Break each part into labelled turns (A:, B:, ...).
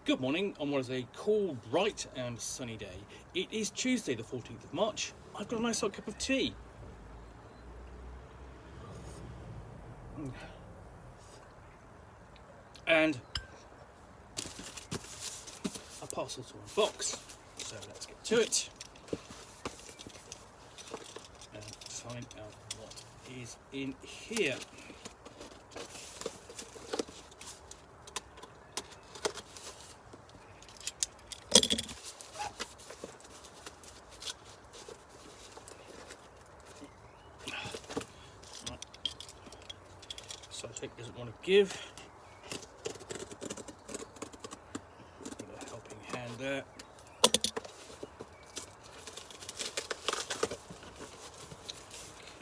A: Good morning on what is a cool, bright and sunny day. It is Tuesday the 14th of March. I've got a nice hot cup of tea. And a parcel to unbox. So let's get to it. And find out what is in here. Sidekick doesn't want to give. Give a helping hand there.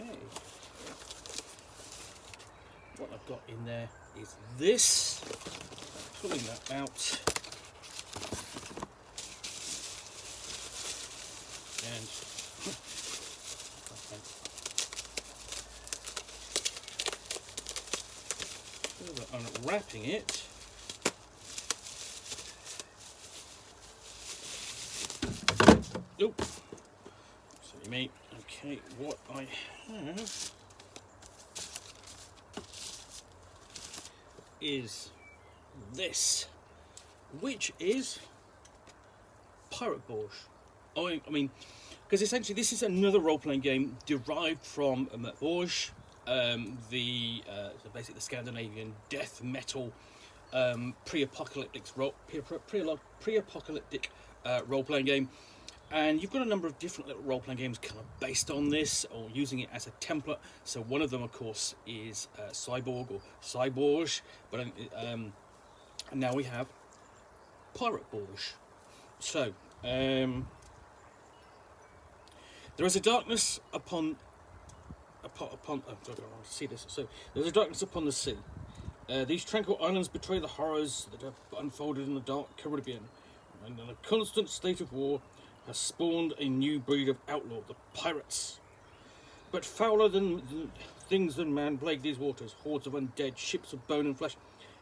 A: Okay. What I've got in there is this. I'm pulling that out. And unwrapping it, sorry mate. Okay, what I have is this, which is Pirate Borg. I mean, because essentially this is another role-playing game derived from Mörk Borg. So basically the Scandinavian death metal pre-apocalyptic role-playing game, and you've got a number of different little role-playing games kind of based on this or using it as a template. So one of them, of course, is Cyborg or Cyborg, but and now we have Pirate Borg. So there is a darkness upon see this. So there's a darkness upon the sea. These tranquil islands betray the horrors that have unfolded in the dark Caribbean, and in a constant state of war has spawned a new breed of outlaw, the pirates. But fouler than things than man plague these waters, hordes of undead, ships of bone and flesh,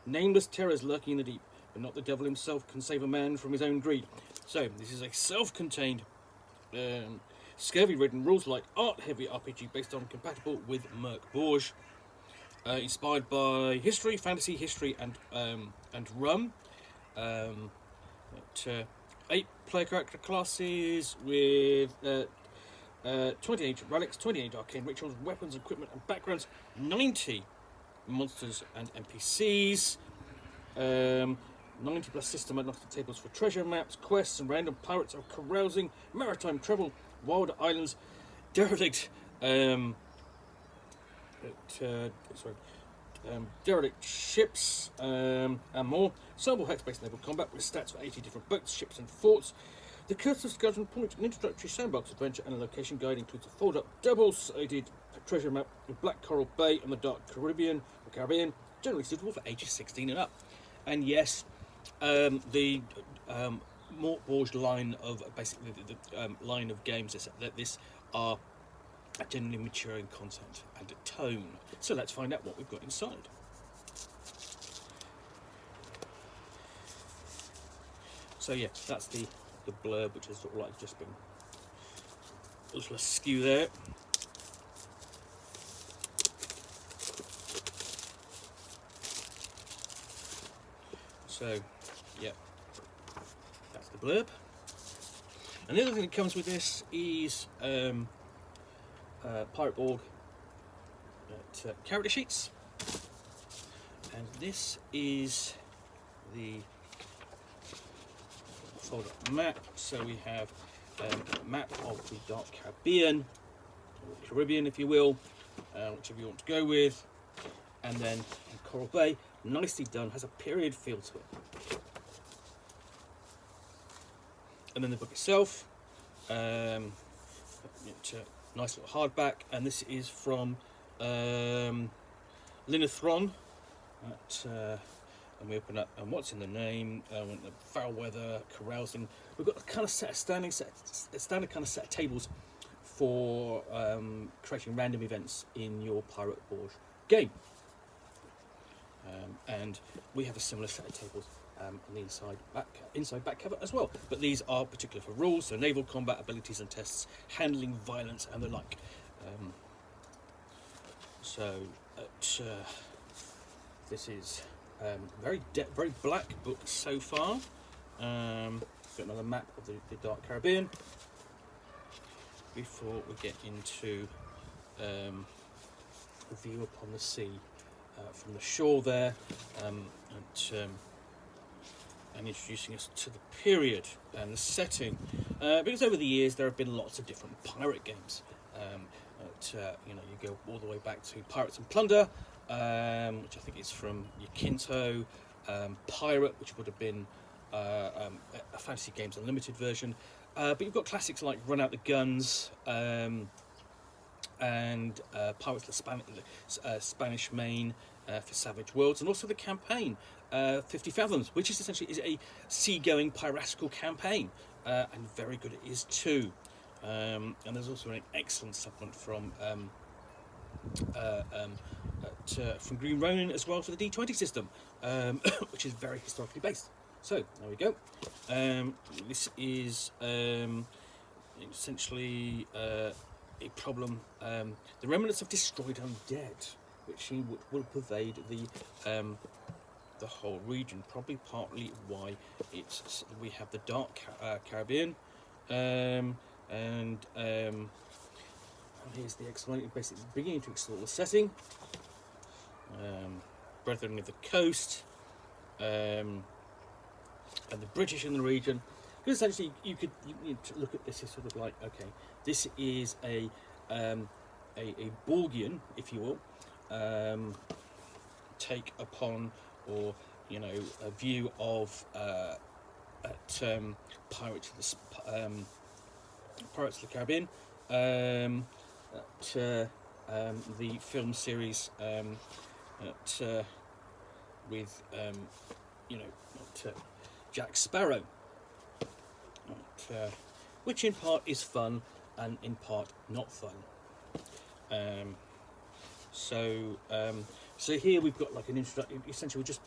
A: nameless terrors lurking in the deep, but not the devil himself can save a man from his own greed. So this is a self-contained scurvy-ridden, rules-light, art-heavy RPG based on compatible with Mörk Borg, inspired by history, fantasy, history, and rum. 8 player character classes with 20 ancient relics, 28 arcane rituals, weapons, equipment, and backgrounds, 90 monsters and NPCs. 90 plus system agnostic tables for treasure maps, quests, and random pirates of carousing, maritime travel, wild islands, derelict derelict ships, and more. Sample hex-based naval combat with stats for 80 different boats, ships, and forts. The Curse of Skeleton Point, an introductory sandbox adventure and a location guide, includes a fold-up, double-sided treasure map with Black Coral Bay and the Dark Caribbean, generally suitable for ages 16 and up. And yes, the Mörk Borg line of basically the line of games that this are generally maturing content and a tone. So let's find out what we've got inside. So yeah, that's the blurb, which has sort of like just been a little askew there. So yeah, that's the blurb. And the other thing that comes with this is Pirate Borg character sheets, and this is the fold-up map. So we have a map of the Dark Caribbean, or Caribbean if you will, whichever you want to go with, and then Coral Bay, nicely done, has a period feel to it. And then the book itself, nice little hardback, and this is from Limithron. And we open up, and what's in the name? The foul weather, carousing. We've got a kind of standard kind of set of tables for creating random events in your Pirate Borg game. And we have a similar set of tables and the inside back cover as well. But these are particular for rules, so naval combat abilities and tests, handling violence and the like. This is very black book so far. Got another map of the Dark Caribbean before we get into a view upon the sea from the shore there, and introducing us to the period and the setting, because over the years there have been lots of different pirate games. You go all the way back to Pirates and Plunder, which I think is from Yakinto, Pirate, which would have been a Fantasy Games Unlimited version, but you've got classics like Run Out the Guns, and Pirates of the Spanish Main for Savage Worlds, and also the campaign 50 Fathoms, which is essentially a seagoing piratical campaign, and very good it is too. And there's also an excellent supplement from Green Ronin as well for the D20 system, which is very historically based. So there we go. This is essentially a problem. The remnants of destroyed undead, which will pervade the whole region. Probably partly why we have the Dark Caribbean. And here's the explanation, basically beginning to explore the setting. Brethren of the Coast, and the British in the region. Because essentially you need to look at this as sort of like, okay, this is a Borgian, if you will, take upon, or a view of Pirates of the Caribbean, the film series, with Jack Sparrow, which in part is fun and in part not fun. So here we've got like an introduction. Essentially, we're just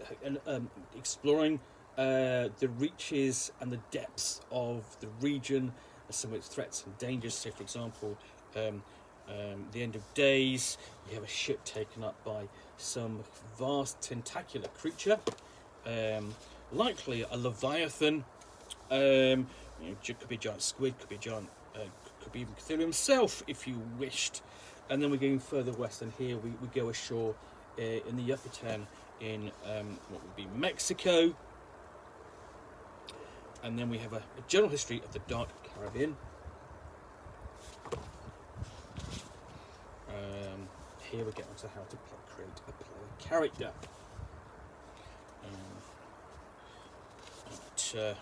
A: exploring the reaches and the depths of the region, some of its threats and dangers. So, for example, the end of days, you have a ship taken up by some vast tentacular creature, likely a leviathan. Could be a giant squid, could be a giant, could be even Cthulhu himself if you wished. And then we're going further west, and here we go ashore in the Yucatan in what would be Mexico. And then we have a general history of the Dark Caribbean. Here we get onto how to create a player character. So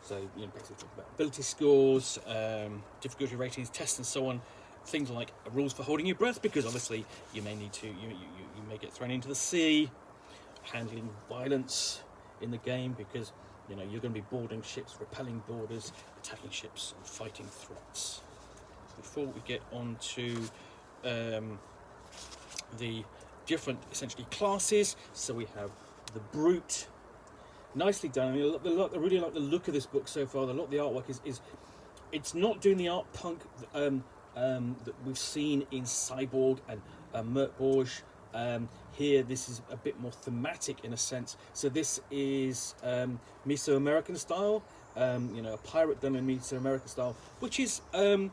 A: basically talk about ability scores, difficulty ratings, tests, and so on. Things like rules for holding your breath, because obviously you may need to, you may get thrown into the sea. Handling violence in the game, because you're going to be boarding ships, repelling boarders, attacking ships, and fighting threats. Before we get on to the different, essentially, classes, so we have the Brute. Nicely done. I really like the look of this book so far. A lot of the artwork is it's not doing the art punk that we've seen in Cyborg and Mörk Borg. Here, this is a bit more thematic in a sense. So this is Mesoamerican style. A pirate done in Mesoamerican style, which is kind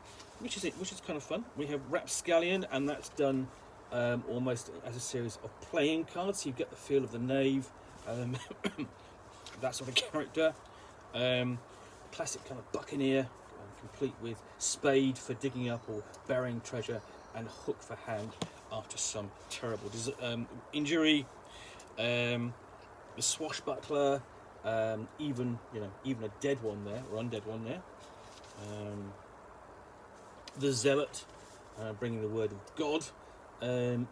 A: of fun. We have Rapscallion, and that's done almost as a series of playing cards. So you get the feel of the knave. That sort of character. Classic kind of buccaneer, complete with spade for digging up or burying treasure, and hook for hand after some terrible injury. The swashbuckler, even a dead one there, or undead one there. The zealot, bringing the word of God to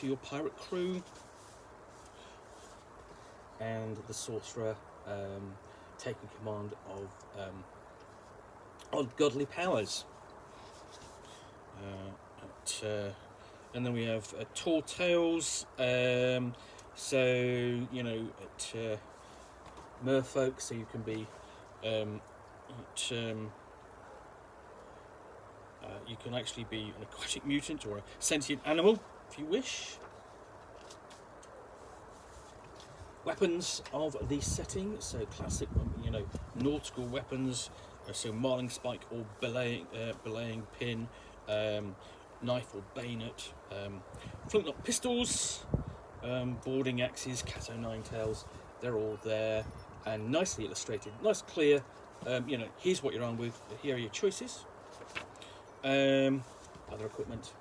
A: your pirate crew. And the sorcerer, taking command of godly powers. And then we have Tall Tales. merfolk, so you can be you can actually be an aquatic mutant or a sentient animal if you wish. Weapons of the setting, so classic, nautical weapons, so marling spike or belaying pin, knife or bayonet, flintlock pistols, boarding axes, cat-o'-nine tails, they're all there and nicely illustrated, nice clear, here's what you're on with, here are your choices. Other equipment,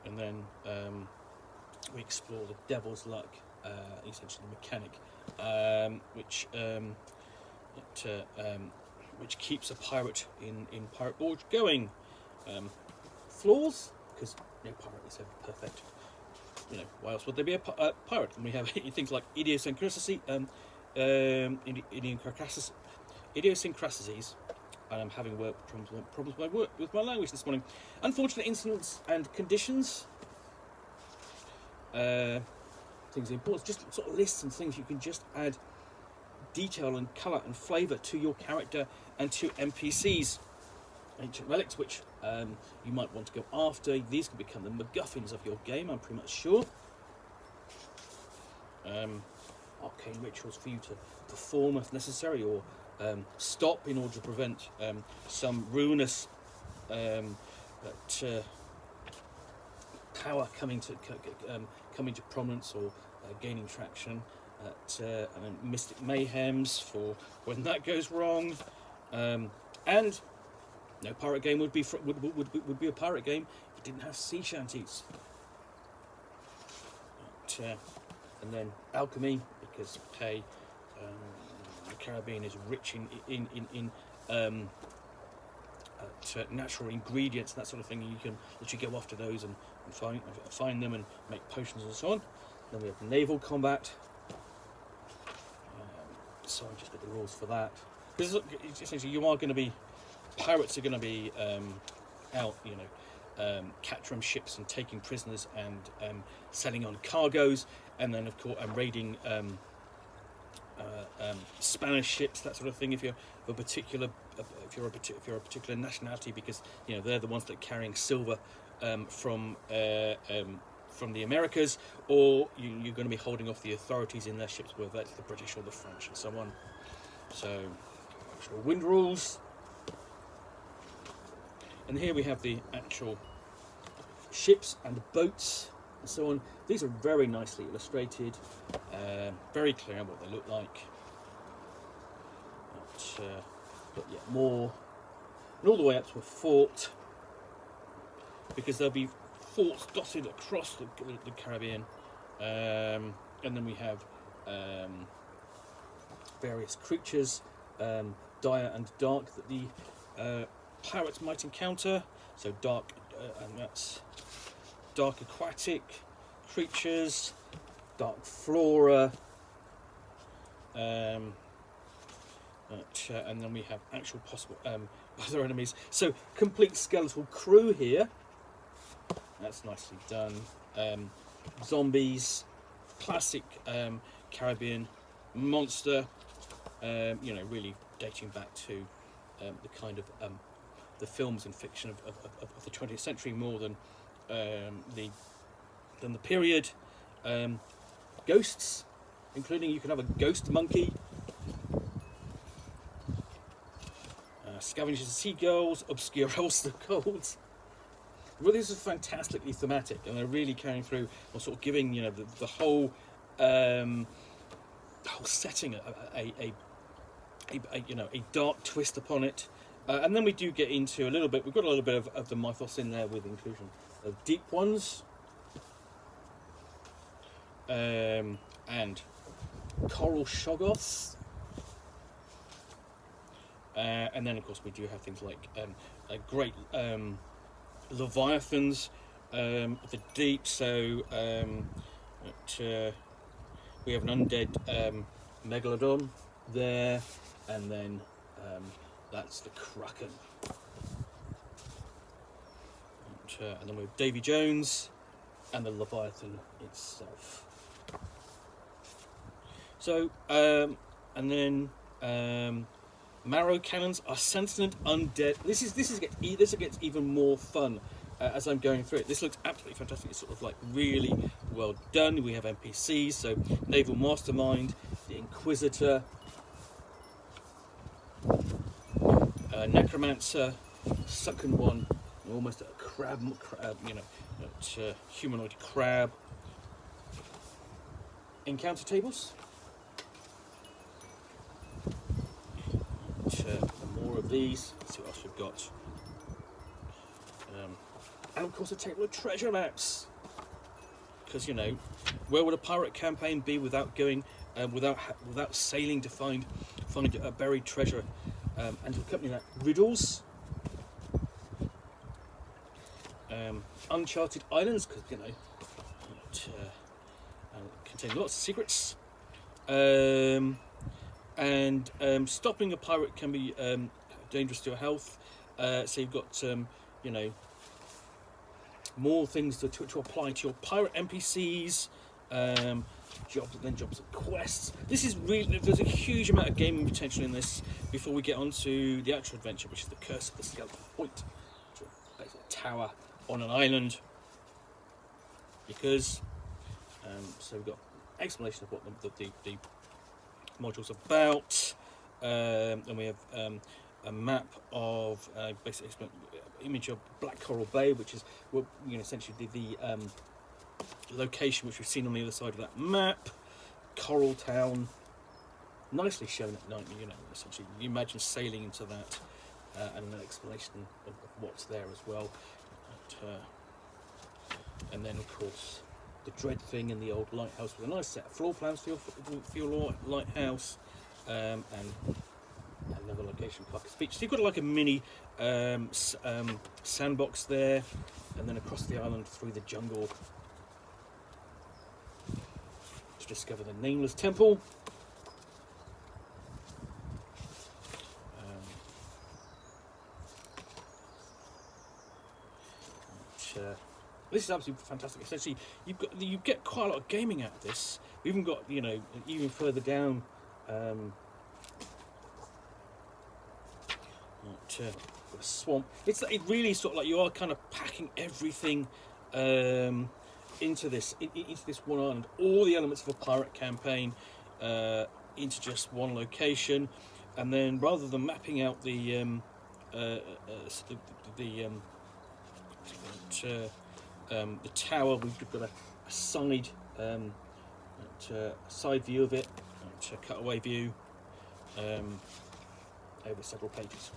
A: and then we explore the Devil's Luck, essentially mechanic, which keeps a pirate in Pirate Borg going. Flaws, because no pirate is ever perfect. Why else would there be a pirate? And we have things like idiosyncrasies. And I'm having problems with my language this morning. Unfortunate incidents and conditions. Things important, just sort of lists and things you can just add detail and colour and flavour to your character and to NPCs. Ancient relics, which you might want to go after. These can become the MacGuffins of your game, I'm pretty much sure. Arcane rituals for you to perform if necessary, or stop in order to prevent some ruinous power coming to prominence or gaining traction. Mystic mayhems for when that goes wrong, and no pirate game would be a pirate game if it didn't have sea shanties. And then alchemy, because the Caribbean is rich in natural ingredients, that sort of thing. You can literally go after those and find them and make potions and so on. Then we have naval combat. So I just got the rules for that. Because essentially, pirates are going to be out, capturing ships and taking prisoners and selling on cargoes, and then of course raiding Spanish ships, that sort of thing. If you're a particular nationality, because they're the ones that are carrying silver from the Americas, or you're going to be holding off the authorities in their ships, whether that's the British or the French and so on. So, wind rules. And here we have the actual ships and boats and so on. These are very nicely illustrated, very clear on what they look like. But yet more, and all the way up to a fort, because there'll be forts dotted across the Caribbean, and then we have various creatures, dire and dark, that the pirates might encounter. So dark, and that's dark aquatic creatures, dark flora, and then we have actual possible other enemies. So complete skeletal crew here. That's nicely done. Zombies, classic Caribbean monster. Really dating back to the kind of the films and fiction of the 20th century more than the period. Ghosts, including you can have a ghost monkey. Scavengers and seagulls, obscure obstacles. Well, this is fantastically thematic, and they're really carrying through, or sort of giving the whole setting a dark twist upon it. And then we do get into we've got a little bit of the mythos in there, with inclusion of deep ones and coral shoggoths. And then, of course, we do have things like great leviathans of the deep. So we have an undead megalodon there, and then that's the kraken. And then we have Davy Jones and the leviathan itself. So, and then marrow cannons are sentient undead. This gets even more fun as I'm going through it. This looks absolutely fantastic. It's sort of like really well done. We have NPCs, so Naval Mastermind, the Inquisitor, Necromancer, Sucking One, almost a crab, humanoid crab. Encounter tables. More of these. Let's see what else we've got. And of course a table of treasure maps. Because where would a pirate campaign be without going, without sailing to find a buried treasure, and to accompany that, riddles, uncharted islands, because contain lots of secrets, and stopping a pirate can be dangerous to your health. So you've got more things to apply to your pirate NPCs, jobs and quests. This is really, there's a huge amount of gaming potential in this before we get on to the actual adventure, which is the Curse of the Skeleton Point, which is basically a tower on an island. Because so we've got explanation of what the module's about, and we have a map of basically image of Black Coral Bay, which is essentially the location which we've seen on the other side of that map. Coral Town, nicely shown at night. Essentially you imagine sailing into that, and an explanation of what's there as well. And then of course the Dread Thing and the old lighthouse with a nice set of floor plans for your lighthouse, and another location park feature. So you've got like a mini sandbox there, and then across the island through the jungle to discover the Nameless Temple. This is absolutely fantastic. Essentially, you get quite a lot of gaming out of this. We've even got even further down. A swamp. It really sort of like you are kind of packing everything into this one island. All the elements of a pirate campaign into just one location, and then rather than mapping out the tower, we've got a side side view of it, a cutaway view over several pages.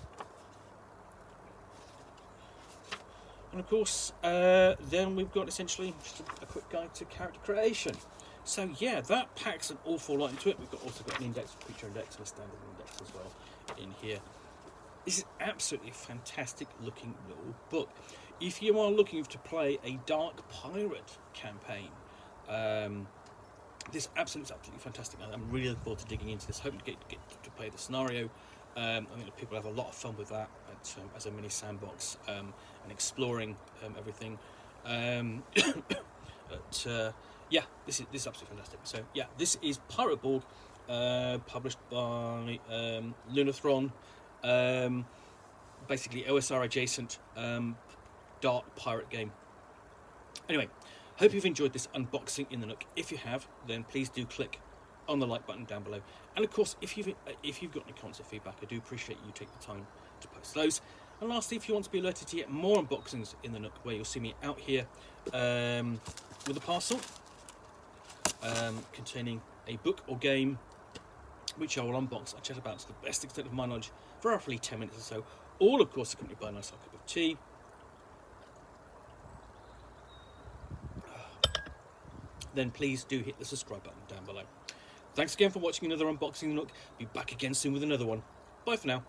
A: And of course, then we've got essentially just a quick guide to character creation. So yeah, that packs an awful lot into it. We've also got an index, a creature index, and a standard index as well in here. This is absolutely fantastic looking little book. If you are looking to play a dark pirate campaign, this is absolutely fantastic. I'm really looking forward to digging into this, hoping to get to play the scenario. I think that people have a lot of fun with that as a mini sandbox, and exploring everything. Yeah, this is absolutely fantastic. So yeah, this is Pirate Borg, published by Limithron, basically OSR adjacent dark pirate game. Anyway, hope you've enjoyed this unboxing in the Nook. If you have, then please do click on the like button down below. And of course, if you've got any comments or feedback, I do appreciate you taking the time to post those. And lastly, if you want to be alerted to get more unboxings in the Nook, where you'll see me out here with a parcel containing a book or game, which I will unbox and chat about to the best extent of my knowledge for roughly 10 minutes or so, all of course accompanied by a nice hot cup of tea. Then please do hit the subscribe button down below. Thanks again for watching another unboxing in the Nook. Be back again soon with another one. Bye for now.